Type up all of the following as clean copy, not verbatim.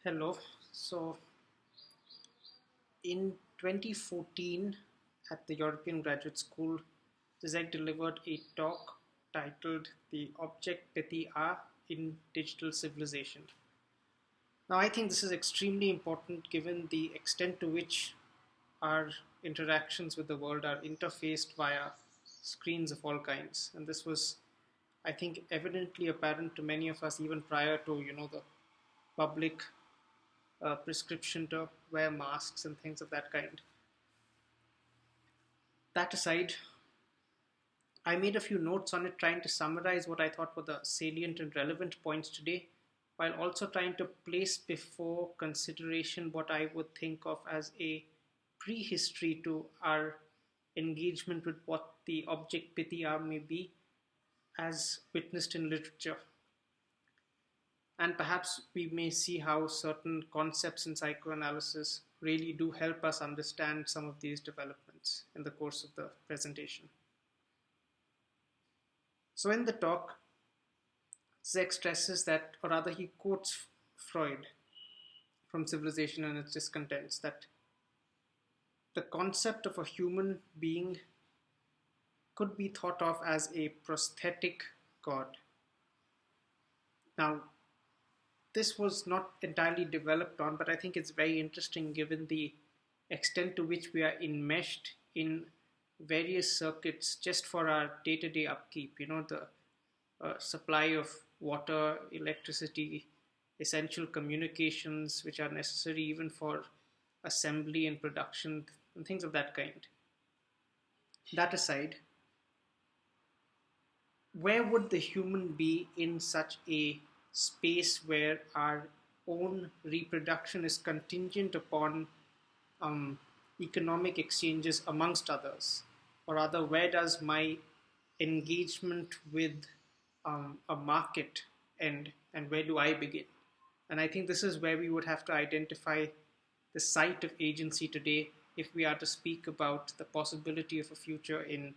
Hello. So, in 2014, at the European Graduate School, Zizek delivered a talk titled The Object Petit in Digital Civilization. Now, I think this is extremely important given the extent to which our interactions with the world are interfaced via screens of all kinds. And this was, I think, evidently apparent to many of us even prior to, the public prescription to wear masks and things of that kind. That aside, I made a few notes on it trying to summarize what I thought were the salient and relevant points today, while also trying to place before consideration what I would think of as a prehistory to our engagement with what the object Pitya may be, as witnessed in literature. And perhaps we may see how certain concepts in psychoanalysis really do help us understand some of these developments in the course of the presentation. So, in the talk, Zek stresses that, or rather, he quotes Freud from Civilization and its Discontents, that the concept of a human being could be thought of as a prosthetic god. Now, this was not entirely developed on, but I think it's very interesting given the extent to which we are enmeshed in various circuits just for our day-to-day upkeep. The supply of water, electricity, essential communications, which are necessary even for assembly and production, and things of that kind. That aside, where would the human be in such a space where our own reproduction is contingent upon economic exchanges amongst others? Or rather, where does my engagement with a market end, and where do I begin? And I think this is where we would have to identify the site of agency today if we are to speak about the possibility of a future in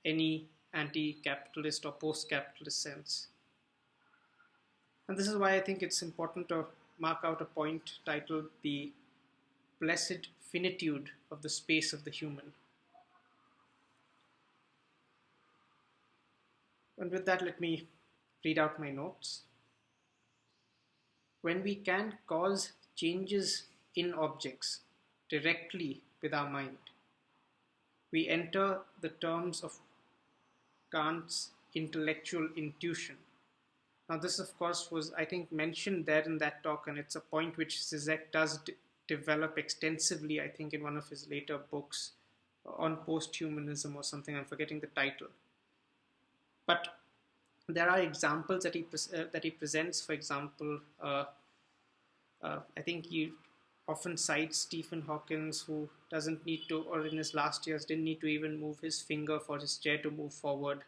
any anti-capitalist or post-capitalist sense. And this is why I think it's important to mark out a point titled The Blessed Finitude of the Space of the Human. And with that, let me read out my notes. When we can cause changes in objects directly with our mind, we enter the terms of Kant's intellectual intuition. Now, this, of course, was, I think, mentioned there in that talk, and it's a point which Zizek does develop extensively, I think, in one of his later books on post-humanism or something. I'm forgetting the title. But there are examples that he presents. For example, I think he often cites Stephen Hawkins, who doesn't need to, or in his last years, didn't need to even move his finger for his chair to move forward.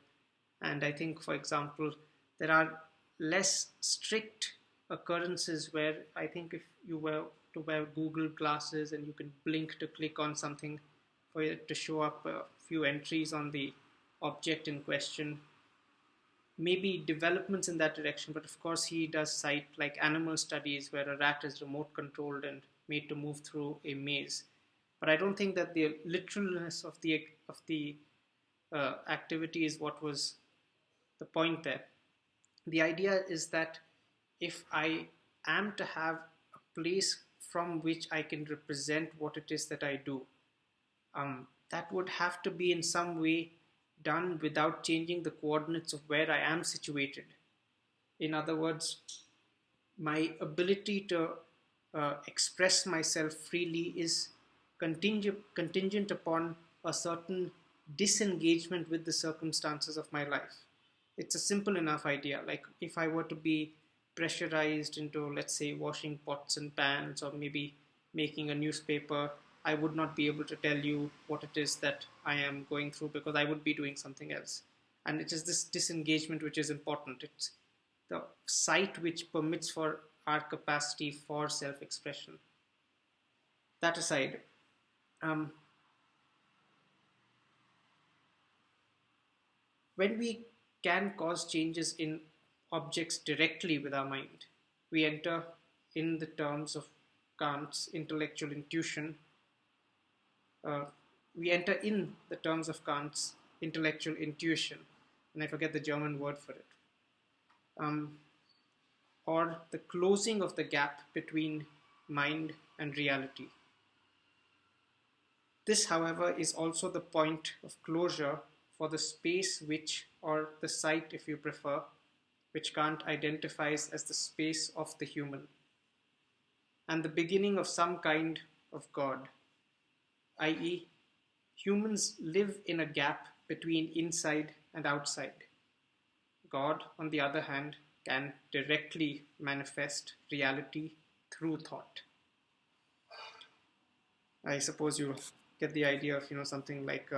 And I think, for example, there are less strict occurrences where I think if you were to wear Google glasses and you can blink to click on something for it to show up a few entries on the object in question, maybe developments in that direction. But of course, he does cite like animal studies where a rat is remote controlled and made to move through a maze. But I don't think that the literalness of the activity is what was the point there. The idea is that if I am to have a place from which I can represent what it is that I do, that would have to be in some way done without changing the coordinates of where I am situated. In other words, my ability to express myself freely is contingent upon a certain disengagement with the circumstances of my life. It's a simple enough idea. Like if I were to be pressurized into, let's say, washing pots and pans or maybe making a newspaper, I would not be able to tell you what it is that I am going through because I would be doing something else. And it is this disengagement which is important. It's the site which permits for our capacity for self-expression. That aside, when we can cause changes in objects directly with our mind, we enter in the terms of Kant's intellectual intuition, uh, we enter in the terms of Kant's intellectual intuition, and I forget the German word for it, um, or the closing of the gap between mind and reality. This, however, is also the point of closure for the space which, or the site if you prefer, which Kant identifies as the space of the human, and the beginning of some kind of God, i.e., humans live in a gap between inside and outside. God, on the other hand, can directly manifest reality through thought. I suppose you get the idea of, something like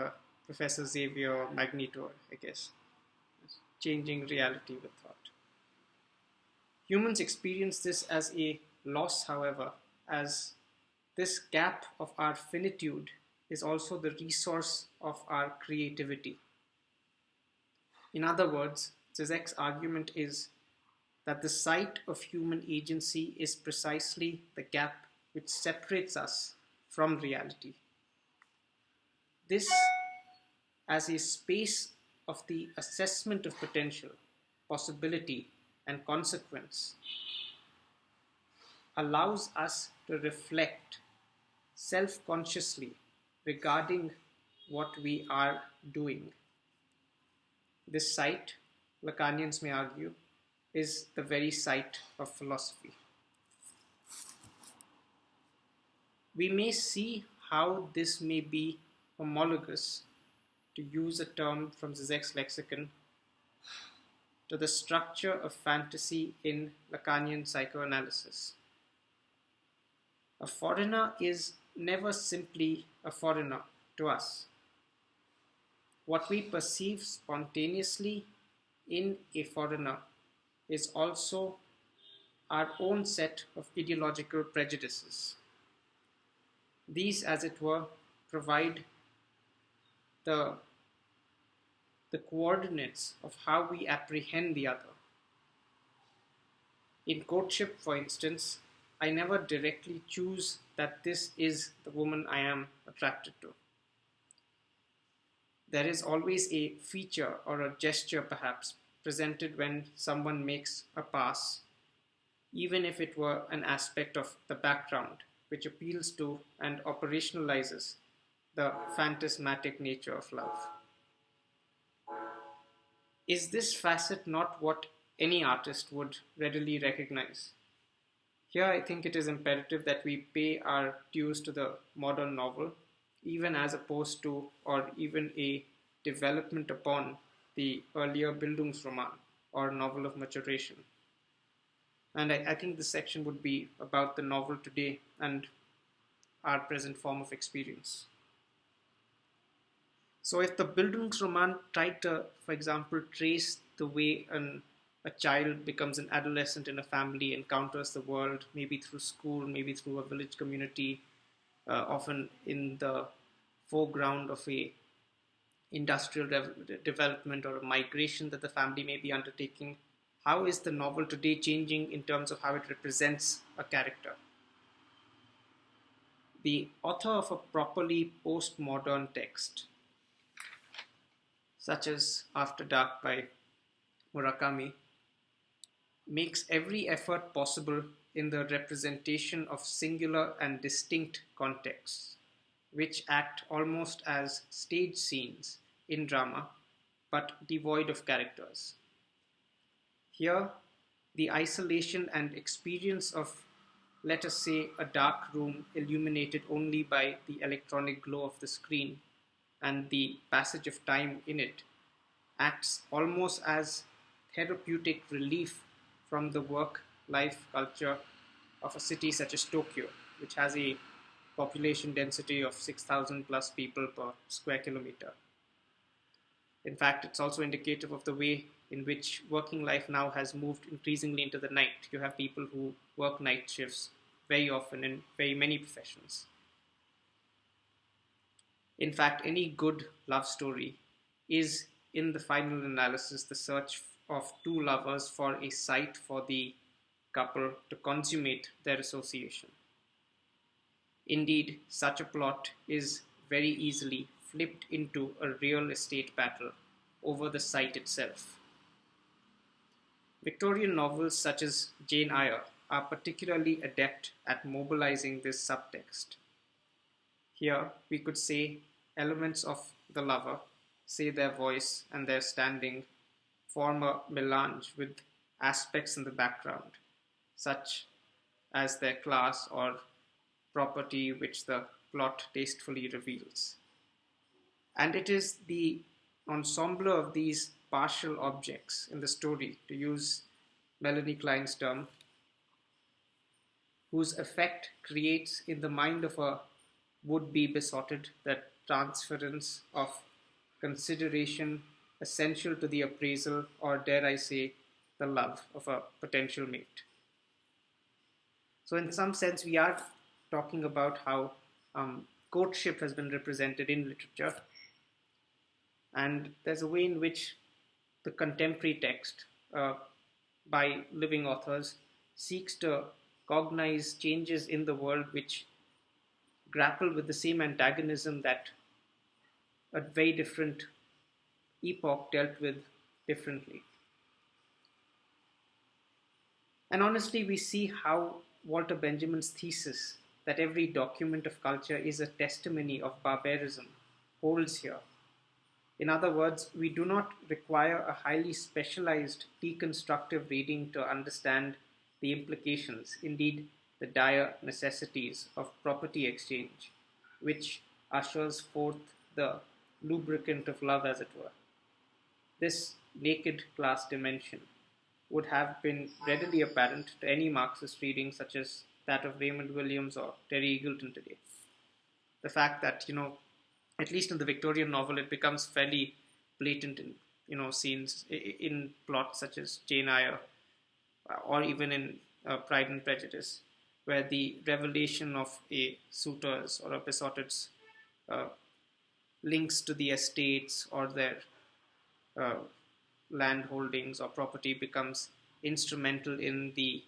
Professor Xavier or Magneto, I guess, changing reality with thought. Humans experience this as a loss, however, as this gap of our finitude is also the resource of our creativity. In other words, Zizek's argument is that the site of human agency is precisely the gap which separates us from reality. This, as a space of the assessment of potential, possibility, and consequence, allows us to reflect self-consciously regarding what we are doing. This site, Lacanians may argue, is the very site of philosophy. We may see how this may be homologous, to use a term from Zizek's lexicon, to the structure of fantasy in Lacanian psychoanalysis. A foreigner is never simply a foreigner to us. What we perceive spontaneously in a foreigner is also our own set of ideological prejudices. These, as it were, provide the coordinates of how we apprehend the other. In courtship, for instance, I never directly choose that this is the woman I am attracted to. There is always a feature or a gesture, perhaps, presented when someone makes a pass, even if it were an aspect of the background, which appeals to and operationalizes the phantasmatic nature of love. Is this facet not what any artist would readily recognize? Here I think it is imperative that we pay our dues to the modern novel, even as opposed to, or even a development upon, the earlier Bildungsroman, or novel of maturation. And I think this section would be about the novel today and our present form of experience. So if the Bildungsroman tried to, for example, trace the way a child becomes an adolescent in a family, encounters the world, maybe through school, maybe through a village community, often in the foreground of a industrial development or a migration that the family may be undertaking, how is the novel today changing in terms of how it represents a character? The author of a properly postmodern text, such as After Dark by Murakami, makes every effort possible in the representation of singular and distinct contexts, which act almost as stage scenes in drama, but devoid of characters. Here, the isolation and experience of, let us say, a dark room illuminated only by the electronic glow of the screen and the passage of time in it acts almost as therapeutic relief from the work, life, culture of a city such as Tokyo, which has a population density of 6,000 plus people per square kilometer. In fact, it's also indicative of the way in which working life now has moved increasingly into the night. You have people who work night shifts very often in very many professions. In fact, any good love story is, in the final analysis, the search of two lovers for a site for the couple to consummate their association. Indeed, such a plot is very easily flipped into a real estate battle over the site itself. Victorian novels such as Jane Eyre are particularly adept at mobilizing this subtext. Here, we could say elements of the lover, say their voice and their standing, form a melange with aspects in the background, such as their class or property which the plot tastefully reveals. And it is the ensemble of these partial objects in the story, to use Melanie Klein's term, whose effect creates in the mind of a would-be besotted that transference of consideration essential to the appraisal, or dare I say, the love of a potential mate. So in some sense, we are talking about how courtship has been represented in literature, and there's a way in which the contemporary text by living authors seeks to cognize changes in the world which grapple with the same antagonism that a very different epoch dealt with differently. And honestly, we see how Walter Benjamin's thesis that every document of culture is a testimony of barbarism holds here. In other words, we do not require a highly specialized deconstructive reading to understand the implications, indeed the dire necessities of property exchange, which ushers forth the lubricant of love, as it were. This naked class dimension would have been readily apparent to any Marxist reading such as that of Raymond Williams or Terry Eagleton today. The fact that, at least in the Victorian novel, it becomes fairly blatant in, scenes in plots such as Jane Eyre, or even in Pride and Prejudice, where the revelation of a suitor's or a besotted's links to the estates or their land holdings or property becomes instrumental in the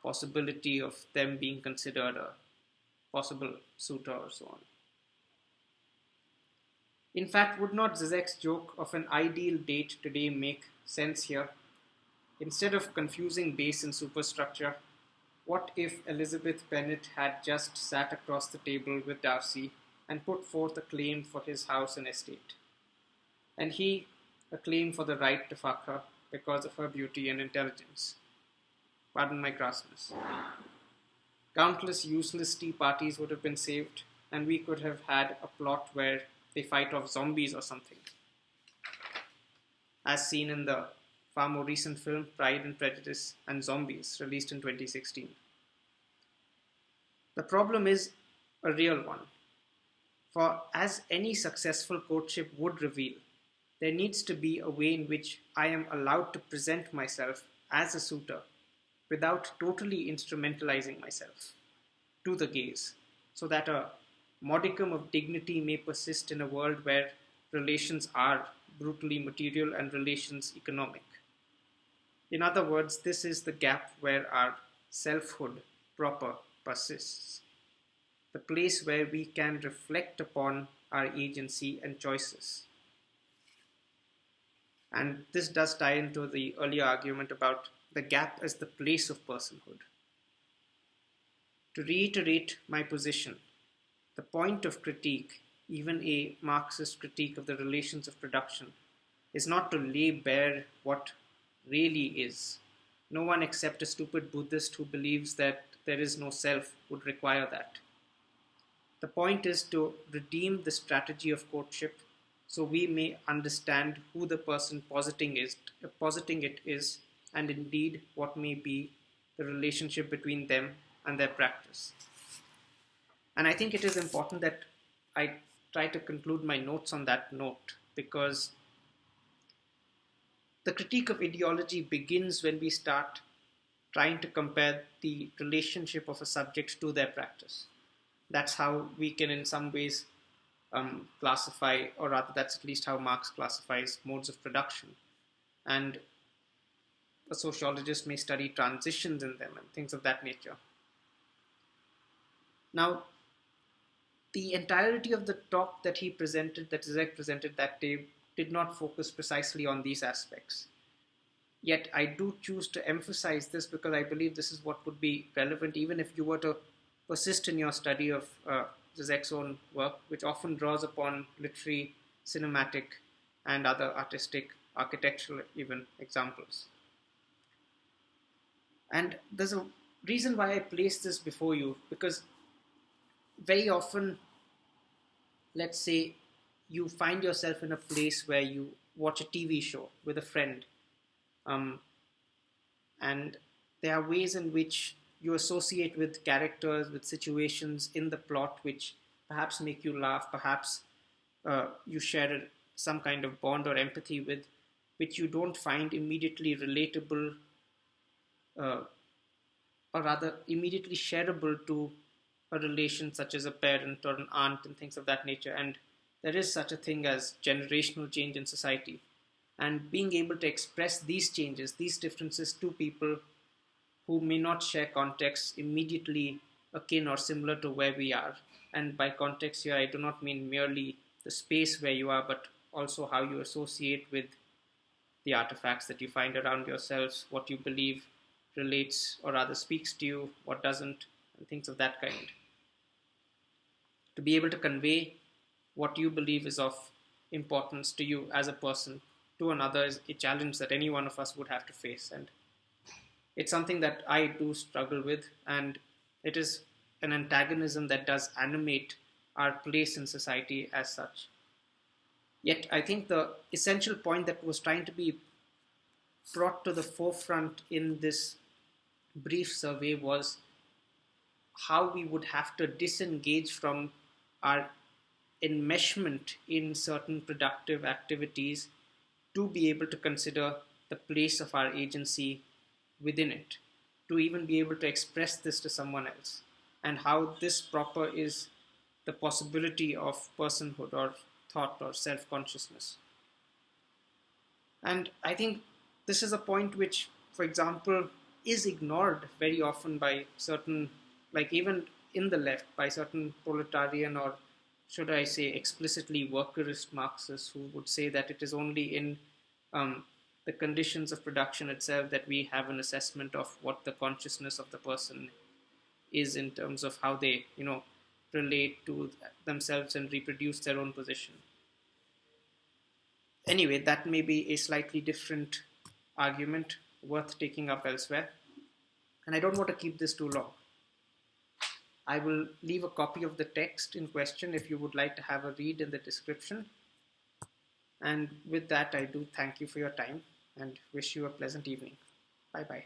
possibility of them being considered a possible suitor or so on. In fact, would not Zizek's joke of an ideal date today make sense here? Instead of confusing base and superstructure, what if Elizabeth Bennet had just sat across the table with Darcy and put forth a claim for his house and estate, and he a claim for the right to fuck her because of her beauty and intelligence? Pardon my crassness. Countless useless tea parties would have been saved, and we could have had a plot where they fight off zombies or something, as seen in the far more recent film Pride and Prejudice and Zombies, released in 2016. The problem is a real one, for as any successful courtship would reveal, there needs to be a way in which I am allowed to present myself as a suitor without totally instrumentalizing myself to the gaze, so that a modicum of dignity may persist in a world where relations are brutally material and relations economic. In other words, this is the gap where our selfhood proper persists, the place where we can reflect upon our agency and choices. And this does tie into the earlier argument about the gap as the place of personhood. To reiterate my position, the point of critique, even a Marxist critique of the relations of production, is not to lay bare what really is. No one except a stupid Buddhist who believes that there is no self would require that. The point is to redeem the strategy of courtship so we may understand who the person positing it is, and indeed what may be the relationship between them and their practice. And I think it is important that I try to conclude my notes on that note, because the critique of ideology begins when we start trying to compare the relationship of a subject to their practice. That's how we can in some ways classify, or rather that's at least how Marx classifies modes of production. And a sociologist may study transitions in them and things of that nature. Now, the entirety of the talk that Zizek presented that day, did not focus precisely on these aspects. Yet I do choose to emphasize this because I believe this is what would be relevant even if you were to persist in your study of Zizek's own work, which often draws upon literary, cinematic, and other artistic, architectural even examples. And there's a reason why I place this before you, because very often, let's say you find yourself in a place where you watch a TV show with a friend, and there are ways in which you associate with characters, with situations in the plot which perhaps make you laugh, perhaps you share some kind of bond or empathy with, which you don't find immediately relatable, or rather immediately shareable to a relation such as a parent or an aunt and things of that nature. And there is such a thing as generational change in society. And being able to express these changes, these differences to people who may not share context immediately akin or similar to where we are. And by context here, I do not mean merely the space where you are, but also how you associate with the artifacts that you find around yourselves, what you believe relates or rather speaks to you, what doesn't, and things of that kind. To be able to convey what you believe is of importance to you as a person to another is a challenge that any one of us would have to face. And it's something that I do struggle with, and it is an antagonism that does animate our place in society as such. Yet I think the essential point that was trying to be brought to the forefront in this brief survey was how we would have to disengage from our enmeshment in certain productive activities to be able to consider the place of our agency within it, to even be able to express this to someone else, and how this proper is the possibility of personhood or thought or self-consciousness. And I think this is a point which, for example, is ignored very often by certain, like even in the left, by certain proletarian or should I say explicitly workerist Marxists who would say that it is only in the conditions of production itself that we have an assessment of what the consciousness of the person is in terms of how they, relate to themselves and reproduce their own position. Anyway, that may be a slightly different argument worth taking up elsewhere. And I don't want to keep this too long. I will leave a copy of the text in question if you would like to have a read in the description. And with that, I do thank you for your time and wish you a pleasant evening. Bye-bye.